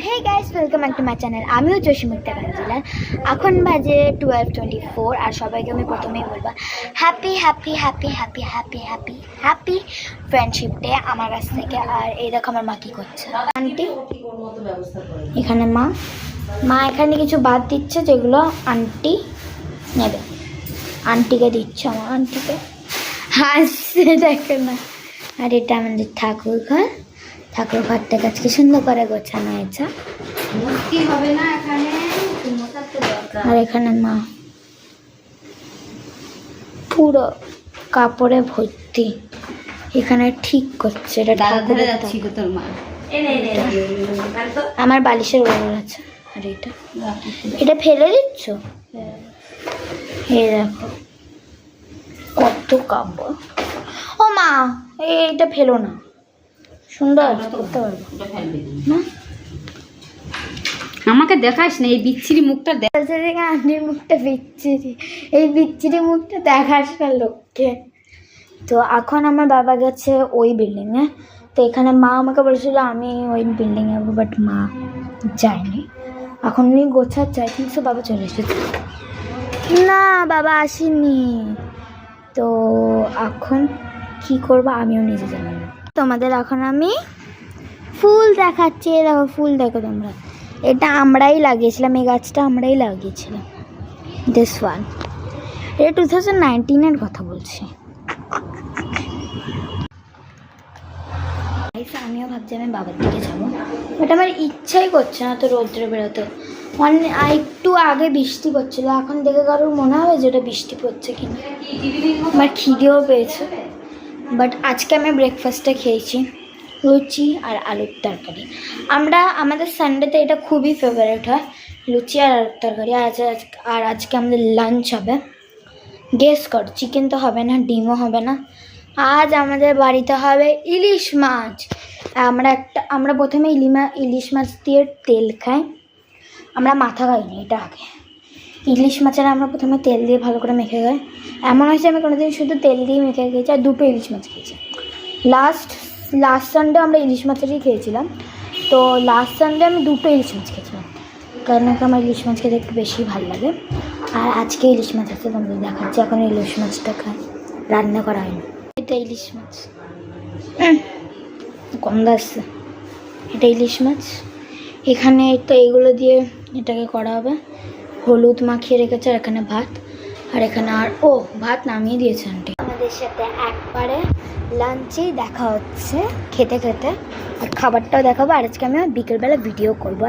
Hey guys, welcome back to my channel. আমিও জসীমুক্তা কাঞ্জিলাল। এখন বাজে 12:24 আর সবাইকে আমি প্রথমেই বলবো happy happy happy happy happy happy happy friendship day আমার কাছ থেকে। আর এই দেখো আমার মা কী করছে। আন্টি এখানে, মা এখানে কিছু বাদ দিচ্ছে যেগুলো আন্টি নেবে। আন্টিকে দিচ্ছে, আমার আন্টিকে হাসছে দেখে না। আর এটা আমাদের ঠাকুর ঘর। ঠাকুর ঘরটাকে আজকে সুন্দর করে গোছানো হয়েছে। আর এখানে মা পুরো কাপড়ে ভর্তি, এখানে ঠিক করছে। এটা আমার বালিশের ওপর আছে। আর এটা ফেলে দিচ্ছ? এই দেখো কত কাপড়। ও মা, এইটা ফেলো না, সুন্দর করতে পারবো না। আমাকে দেখাস না, এই বিচ্ছিরি মুখটা আন্টির মুখটা বিচ্ছিরি, এই বিচ্ছিরি মুখটা দেখাস না লোককে। তো এখন আমার বাবা গেছে ওই বিল্ডিংয়ে। তো এখানে মা আমাকে বলেছিল আমি ওই বিল্ডিংয়ে যাবো, বাট মা যায়নি। এখন উনি গোছাচ্ছে, আই থিঙ্ক সো বাবা চলে এসেছে। না, বাবা আসেনি। তো এখন কি করবো আমিও নিজে জানি না। তোমাদের এখন আমি ফুল দেখাচ্ছি। দেখো ফুল দেখো তোমরা, এটা আমরাই লাগিয়েছিলাম, এই গাছটা আমরাই লাগিয়েছিলাম। দিস ওয়ান, এটা 2019-এর কথা বলছি। আমিও ভাবছি আমি বাবার দিকে যাবো, বাট আমার ইচ্ছাই করছে না তো রৌদ্রে বেরোতে। একটু আগে বৃষ্টি পড়ছিল, এখন দেখে কারোর মনে হবে যে ওটা বৃষ্টি পড়ছে কিনা। আমার খিদেও পেয়েছে, বাট আজকে আমি ব্রেকফাস্টে খেয়েছি লুচি আর আলুর তরকারি। আমাদের সানডেতে এটা খুবই ফেভারিট হয়, লুচি আর আলুর তরকারি। আর আজকে আমাদের লাঞ্চ হবে, গেস কর, চিকেন তো হবে না, ডিমও হবে না। আজ আমাদের বাড়িতে হবে ইলিশ মাছ। আমরা প্রথমে ইলিশ মাছ দিয়ে তেল খাই, আমরা মাথা খাইনি, এটা আগে। ইলিশ মাছের আমরা প্রথমে তেল দিয়ে ভালো করে মেখে খাই। এমন হয়েছে আমি কোনোদিন শুধু তেল দিয়ে মেখে খেয়েছি, আর 2টো ইলিশ মাছ খেয়েছি। লাস্ট সানডে আমরা ইলিশ মাছেরই খেয়েছিলাম। তো লাস্ট সানডে আমি 2টো ইলিশ মাছ খেয়েছিলাম, কারণ আমার ইলিশ মাছ খেতে একটু বেশি ভালো লাগে। আর আজকে ইলিশ মাছ আছে, তোমাদের দেখাচ্ছি। এখন ইলিশ মাছটা খাই, রান্না করা হয়নি। এটা ইলিশ মাছ, গন্ধ আসছে। এটা ইলিশ মাছ। এখানে তো এইগুলো দিয়ে এটাকে করা হবে। হলুদ মাখিয়ে রেখেছে। আর এখানে ভাত, আর এখানে ভাত নামিয়ে দিয়েছে আন্টি। আমাদের সাথে একবারে লাঞ্চেই দেখা হচ্ছে খেতে খেতে, আর খাবারটাও দেখাবো। আর আজকে আমি বিকেলবেলা ভিডিও করবো।